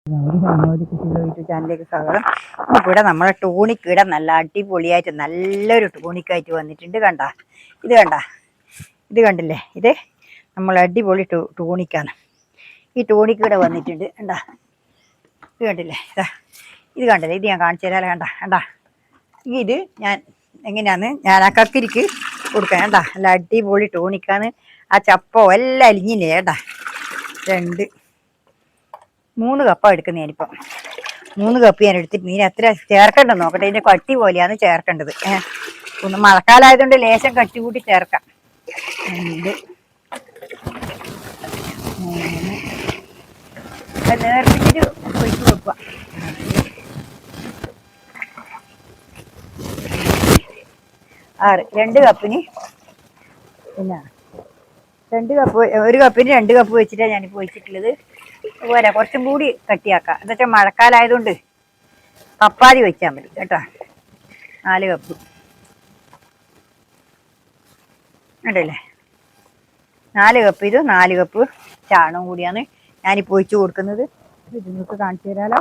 ഒരു ഹൈമോദി കുട്ടിയുടെ യൂട്യൂബ് ചാനലിലേക്ക് സ്വാഗതം. ഇവിടെ നമ്മളെ ടോണിക്കിട നല്ല അടിപൊളിയായിട്ട് നല്ലൊരു ടോണിക്കായിട്ട് വന്നിട്ടുണ്ട്. ഇത് കണ്ടില്ലേ, ഇത് നമ്മൾ അടിപൊളി ടോണിക്കാണ്. ഈ ടോണിക്കിട വന്നിട്ടുണ്ട്. ഇത് കണ്ടില്ലേ, ഇത് കണ്ടില്ലേ, ഇത് ഞാൻ കാണിച്ചു തരാം. ഇത് ഞാൻ എങ്ങനെയാന്ന് ഞാൻ ആ കക്കിരിക്ക് കൊടുക്കാൻ. നല്ല അടിപൊളി ടോണിക്കാണ്. ആ ചപ്പോ എല്ലാം അലിഞ്ഞില്ലേ. 3 കപ്പാണ് എടുക്കുന്നത്. ഞാനിപ്പം 3 കപ്പ് ഞാൻ എടുത്തിട്ട് നീ എത്ര ചേർക്കേണ്ടത് നോക്കട്ടെ. ഇതിന്റെ കട്ടി പോലെയാണ് ചേർക്കേണ്ടത്. ഒന്ന് മഴക്കാലമായതുകൊണ്ട് ലേശം കട്ടി കൂട്ടി ചേർക്കാം. 2 നേർപ്പിച്ചിട്ട് ഒഴിച്ചു കൊടുക്കുക. 6 2 കപ്പിന് പിന്നെ 2 കപ്പ് 1 കപ്പിന് 2 കപ്പ് വെച്ചിട്ടാണ് ഞാനിപ്പോൾ ഒഴിച്ചിട്ടുള്ളത്. അതുപോലെ കുറച്ചും കൂടി കട്ടിയാക്കാം. എന്താ വെച്ചാൽ മഴക്കാലമായതുകൊണ്ട് പപ്പാതി വെച്ചാൽ മതി കേട്ടോ. 4 കപ്പ് ഉണ്ടല്ലേ. 4 കപ്പ് ഇത് 4 കപ്പ് ചാണകം കൂടിയാണ് ഞാനിപ്പോൾ ഒഴിച്ചു കൊടുക്കുന്നത്. ഇത് നിങ്ങൾക്ക് കാണിച്ചു തരാമല്ലോ.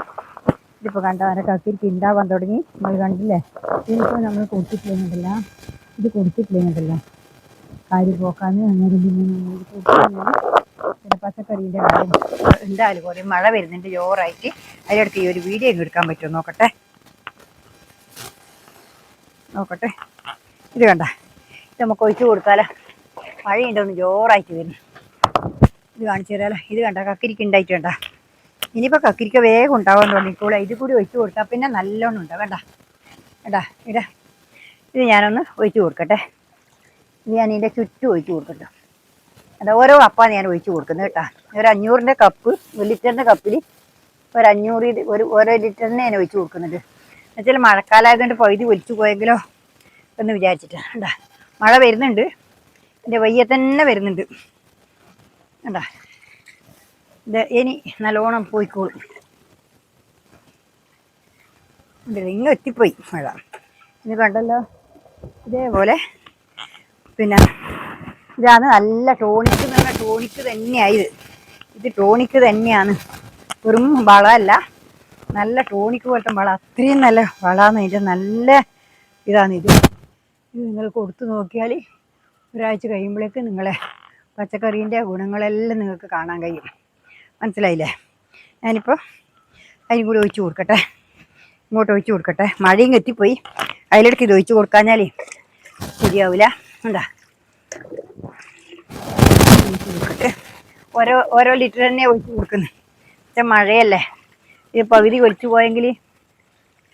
ഇതിപ്പോൾ കണ്ടോ, അതിൻ്റെ കക്കിരിക്ക് ഉണ്ടാവാൻ തുടങ്ങി. നമ്മൾ കണ്ടില്ലേ. ഇതിനിപ്പോൾ നമ്മൾ കൊടുത്തിട്ടില്ല. ഇത് കൊടുത്തിട്ടില്ല കാര്യം പോക്കാന്ന്. അങ്ങനെ പിന്നെ പച്ചക്കറീൻ്റെ കാര്യം എന്തായാലും കുറേ മഴ വരുന്നുണ്ട് ജോറായിട്ട്. അതിനടുത്ത് ഈ ഒരു വീഡിയോ എടുക്കാൻ പറ്റുമോ നോക്കട്ടെ. ഇത് കണ്ട, ഇത് നമുക്ക് ഒഴിച്ചു കൊടുത്താലോ. മഴയുണ്ടോന്ന് ജോറായിട്ട് വരുന്നു. ഇത് കാണിച്ചു തരാമല്ലോ. ഇത് കണ്ട, കക്കിരിക്ക ഉണ്ടായിട്ട് വേണ്ട. ഇനിയിപ്പോൾ കക്കിരിക്ക വേഗം ഉണ്ടാവാൻ തുടങ്ങിക്കോളൂ. ഇത് കൂടി ഒഴിച്ചു കൊടുത്താൽ പിന്നെ നല്ലോണം ഉണ്ടാവും. ഇത് ഞാനൊന്ന് ഒഴിച്ചു കൊടുക്കട്ടെ. ഇത് ഞാൻ ഇതിൻ്റെ ചുറ്റും ഒഴിച്ചു കൊടുക്കട്ടെ. ഓരോ കപ്പാണ് ഞാൻ ഒഴിച്ചു കൊടുക്കുന്നത് കേട്ടോ. ഒരു 500ൻ്റെ കപ്പ്, 1 ലിറ്ററിൻ്റെ കപ്പിൽ ഒരു 500 ഓരോ ലിറ്ററിന് ഞാൻ ഒഴിച്ചു കൊടുക്കുന്നുണ്ട്. എന്നുവെച്ചാൽ മഴക്കാലമായതുകൊണ്ട് പകുതി ഒലിച്ചു പോയെങ്കിലോ എന്ന് വിചാരിച്ചിട്ടാണ്. മഴ വരുന്നുണ്ട്, എൻ്റെ വയ്യ തന്നെ വരുന്നുണ്ട്. ഇത് ഇനി നല്ലോണം പോയിക്കോളും. ഇങ്ങ് എത്തിപ്പോയി മഴ. ഇനി കണ്ടല്ലോ. ഇതേപോലെ പിന്നെ ഇതാണ് നല്ല ടോണിക്ക് എന്ന് പറഞ്ഞാൽ ടോണിക്ക് തന്നെയായത്. ഇത് ടോണിക്ക് തന്നെയാണ്, വെറും വളമല്ല. നല്ല ടോണിക്ക് പോലത്തെ വളം, അത്രയും നല്ല വളമാണ്. ഇതിൻ്റെ നല്ല ഇതാണിത്. ഇത് നിങ്ങൾ കൊടുത്തു നോക്കിയാൽ ഒരാഴ്ച കഴിയുമ്പോഴേക്ക് നിങ്ങളെ പച്ചക്കറീൻ്റെ ഗുണങ്ങളെല്ലാം നിങ്ങൾക്ക് കാണാൻ കഴിയും. മനസ്സിലായില്ലേ? ഞാനിപ്പോൾ അതിനും കൂടി ഒഴിച്ചു കൊടുക്കട്ടെ. ഇങ്ങോട്ട് ഒഴിച്ചു കൊടുക്കട്ടെ. മഴയും എത്തിപ്പോയി. അതിലിടയ്ക്ക് ഇത് ഒഴിച്ചു കൊടുക്കാഞ്ഞാൽ ശരിയാവില്ല. ഓരോ ലിറ്റർ തന്നെ ഒഴിച്ചു കൊടുക്കുന്നത്. പക്ഷെ മഴയല്ലേ, ഇത് പകുതി ഒലിച്ചു പോയെങ്കിൽ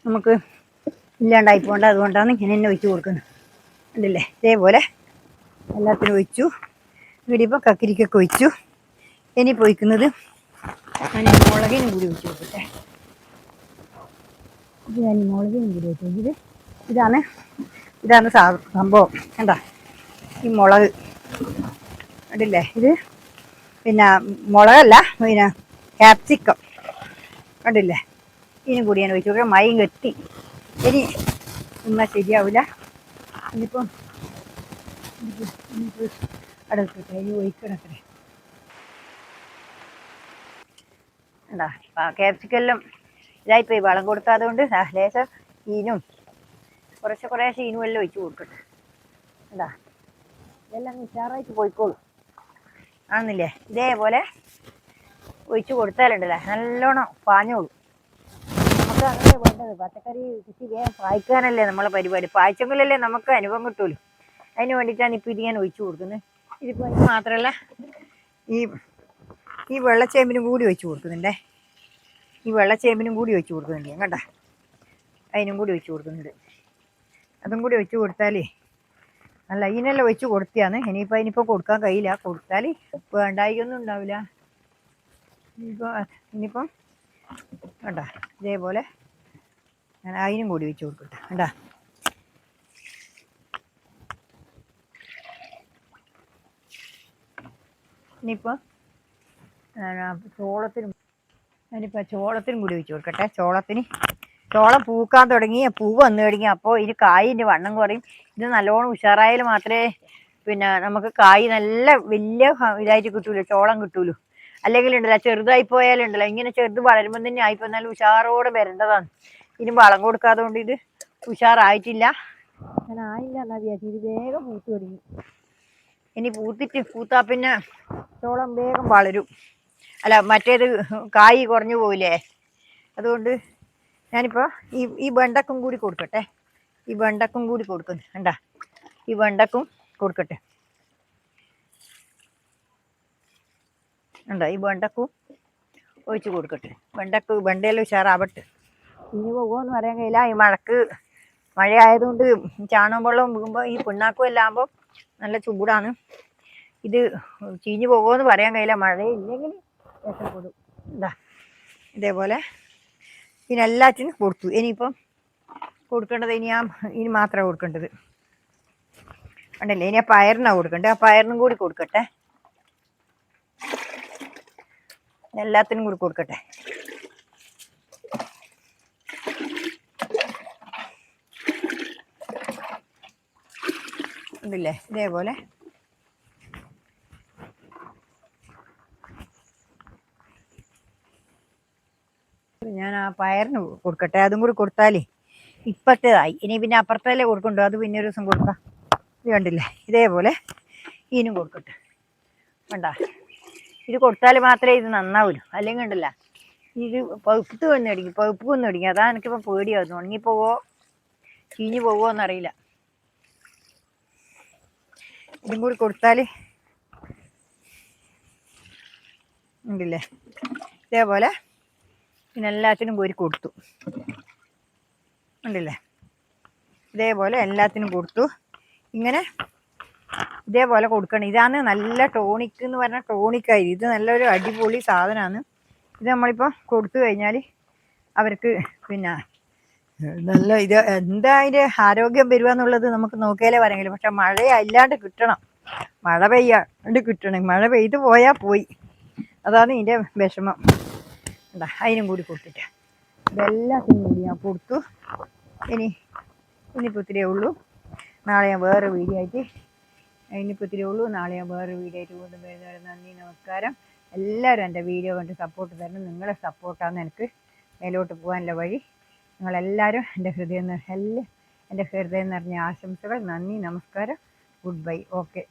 നമുക്ക് ഇല്ലാണ്ടായി പോകണ്ട. അതുകൊണ്ടാണ് ഇങ്ങനെ തന്നെ ഒഴിച്ചു കൊടുക്കുന്നത്. ഉണ്ടല്ലേ, ഇതേപോലെ എല്ലാത്തിനും ഒഴിച്ചു. ഇവിടെ ഇപ്പോൾ കക്കിരിക്കൊക്കെ ഒഴിച്ചു. ഇനി പൊയ്ക്കുന്നത് ഞാൻ മുളകിനും കൂടി ഒഴിച്ചു കൊടുക്കട്ടെ. ഇത് ഞാൻ മുളകിനും കൂടി ഒഴിച്ചു. ഇതാണ് സംഭവം. ഈ മുളക് കണ്ടില്ലേ. ഇത് പിന്നെ മുളകല്ല, പിന്നെ ക്യാപ്സിക്കം കണ്ടില്ലേ. ഇതിനും കൂടി ഞാൻ ഒഴിച്ചു കൊടുക്കാം. മയം കെട്ടി ഇനി ഒന്നും ശരിയാവില്ല. ഇനിയിപ്പം അടുത്തിട്ടെ ഇനി ഒഴിക്കണത്രേ. ക്യാപ്സിക്കെല്ലാം ഇതായിപ്പോയി വളം കൊടുക്കാതെ. ലേശം ഈനും കുറേശ്ശെ ഈനും എല്ലാം ഒഴിച്ചു കൊടുക്കട്ടെ. ഇതെല്ലാം ഉഷാറായിട്ട് പോയിക്കോളും. ആണെന്നില്ലേ. ഇതേപോലെ ഒഴിച്ചു കൊടുത്താലുണ്ടല്ലേ നല്ലോണം പാഞ്ഞോളൂ. നമുക്ക് അങ്ങനെ വേണ്ടത്. പച്ചക്കറി കൃഷി വേഗം പായ്ക്കാനല്ലേ നമ്മളെ പരിപാടി. പായ്ച്ചെങ്കിലല്ലേ നമുക്ക് അനുഭവം കിട്ടുമല്ലോ. അതിന് വേണ്ടിയിട്ടാണ് ഇപ്പോൾ ഇത് ഞാൻ ഒഴിച്ചു കൊടുക്കുന്നത്. ഇതിപ്പോൾ അതിന് മാത്രമല്ല, ഈ വെള്ളച്ചേമ്പിനും കൂടി ഒഴിച്ചു കൊടുക്കുന്നുണ്ടേ. ഈ വെള്ളച്ചേമ്പിനും കൂടി ഒഴിച്ചു കൊടുക്കുന്നുണ്ട് ഞാൻ. അതിനും കൂടി ഒഴിച്ചു കൊടുക്കുന്നുണ്ട്. അതും കൂടി ഒഴിച്ചു കൊടുത്താൽ നല്ല ഇതിനെല്ലാം ഒഴിച്ചു കൊടുത്തിയാണ്. ഇനിയിപ്പോൾ കൊടുക്കാൻ കഴിയില്ല. കൊടുത്താൽ വേണ്ടായിക്കൊന്നും ഉണ്ടാവില്ല. ഇനിയിപ്പം ഇതേപോലെ ഞാൻ അതിനും കൂടി ഒഴിച്ചു കൊടുക്കട്ടെ. ഇനിയിപ്പോൾ ചോളത്തിനും കൂടി ഒഴിച്ചു കൊടുക്കട്ടെ. ചോളം പൂക്കാൻ തുടങ്ങി, പൂവ് വന്നു തുടങ്ങി. അപ്പോൾ ഇത് കായിൻ്റെ വണ്ണം കുറയും. ഇത് നല്ലോണം ഉഷാറായാൽ മാത്രമേ പിന്നെ നമുക്ക് കായ് നല്ല വലിയ ഇതായിട്ട് കിട്ടൂലോ, ചോളം കിട്ടൂലോ. അല്ലെങ്കിൽ ഉണ്ടല്ലോ ചെറുതായി പോയാലുണ്ടല്ലോ ഇങ്ങനെ ചെറുത് വളരുമ്പോൾ തന്നെ ആയിപ്പോൾ നല്ല ഉഷാറോടെ വരേണ്ടതാണ്. ഇനി വളം കൊടുക്കാതെ കൊണ്ട് ഇത് ഉഷാറായിട്ടില്ല. അങ്ങനെ ആയില്ല എന്നാ വിചാരിച്ചു. ഇത് വേഗം പൂത്ത് തുടങ്ങി. ഇനി പൂത്താ പിന്നെ ചോളം വേഗം വളരും. അല്ല മറ്റേത് കായ് കുറഞ്ഞു പോവില്ലേ. അതുകൊണ്ട് ഞാനിപ്പോൾ ഈ വെണ്ടക്കും കൂടി കൊടുക്കട്ടെ. ഈ വെണ്ടക്കും കൂടി കൊടുക്കുന്നു. കണ്ടാ, ഈ വെണ്ടക്കും കൊടുക്കട്ടെ. ഉണ്ടോ, ഈ വെണ്ടക്കും ഒഴിച്ച് കൊടുക്കട്ടെ. വെണ്ടയെല്ലാം ഉഷാറാവട്ടെ. ഇനി പോകുമെന്ന് പറയാൻ കഴിയില്ല. ഈ മഴ ആയതുകൊണ്ട് ചാണകം വെള്ളം വീകുമ്പോൾ ഈ പിണ്ണാക്കും എല്ലാം ആകുമ്പോൾ നല്ല ചൂടാണ്. ഇത് ചീഞ്ഞു പോകുമെന്ന് പറയാൻ കഴിയില്ല. മഴയില്ലെങ്കിൽ രക്ഷപ്പെടും. എന്താ ഇതേപോലെ പിന്നെ എല്ലാറ്റിനും കൊടുത്തു. ഇനിയിപ്പം കൊടുക്കേണ്ടത് ഇനി മാത്രമേ കൊടുക്കേണ്ടത്. ഉണ്ടല്ലേ, ഇനി ആ പയറിനാണ് കൊടുക്കേണ്ടത്. ആ പയറിനും കൂടി കൊടുക്കട്ടെ. എല്ലാത്തിനും കൂടി കൊടുക്കട്ടെ. ഉണ്ടല്ലേ, ഇതേപോലെ ഞാൻ ആ പയറിന് കൊടുക്കട്ടെ. അതും കൂടി കൊടുത്താലേ ഇപ്പത്തേതായി. ഇനി പിന്നെ അപ്പുറത്തല്ലേ കൊടുക്കണ്ടോ, അത് പിന്നെ ഒരു ദിവസം കൊടുക്കാം. ഇത് കണ്ടില്ലേ, ഇതേപോലെ ഇതിനും കൊടുക്കട്ടെ. വേണ്ട, ഇത് കൊടുത്താൽ മാത്രമേ ഇത് നന്നാവൂലൂ. അല്ലെങ്കിൽ ഉണ്ടല്ല ഇത് പഴുപ്പ് വന്ന് തുടങ്ങി. അതാണ് എനിക്കിപ്പോൾ പേടിയാവുന്നു. ഉണങ്ങിപ്പോവോ ചീഞ്ഞു പോവോ എന്നറിയില്ല. ഇതും കൂടി കൊടുത്താൽ ഉണ്ടല്ലേ, ഇതേപോലെ പിന്നെ എല്ലാത്തിനും കോരി കൊടുത്തു. ഉണ്ടല്ലേ, ഇതേപോലെ എല്ലാത്തിനും കൊടുത്തു. ഇങ്ങനെ ഇതേപോലെ കൊടുക്കണം. ഇതാണ് നല്ല ടോണിക് എന്ന് പറഞ്ഞാൽ ടോണിക്കായി. ഇത് നല്ലൊരു അടിപൊളി സാധനമാണ്. ഇത് നമ്മളിപ്പോൾ കൊടുത്തു കഴിഞ്ഞാൽ അവർക്ക് പിന്നെ നല്ല ഇത് എന്താ അതിൻ്റെ ആരോഗ്യം വരിക എന്നുള്ളത് നമുക്ക് നോക്കിയാലേ പറയാമെങ്കിലും. പക്ഷെ മഴ അല്ലാണ്ട് കിട്ടണം. മഴ പെയ്യാണ്ട് കിട്ടണം. മഴ പെയ്ത് പോയാൽ പോയി. അതാണ് ഇതിൻ്റെ വിഷമം. എന്താ അതിനും കൂടി കൊടുത്തിട്ട് ഇതെല്ലാത്തിനും കൂടി ഞാൻ കൊടുത്തു. ഇനിയിപ്പോൾ ഇത്തിരിയേ ഉള്ളൂ. നാളെ ഞാൻ വേറെ വീഡിയോ ആയിട്ട് വീണ്ടും വരുന്നവരെ നന്ദി, നമസ്കാരം. എല്ലാവരും എൻ്റെ വീഡിയോ കണ്ട് സപ്പോർട്ട് തരണം. നിങ്ങളെ സപ്പോർട്ടാണ് എനിക്ക് മേലോട്ട് പോകാനുള്ള വഴി. നിങ്ങളെല്ലാവരും എൻ്റെ ഹൃദയം നിറഞ്ഞ ആശംസകൾ. നന്ദി, നമസ്കാരം, ഗുഡ് ബൈ, ഓക്കെ.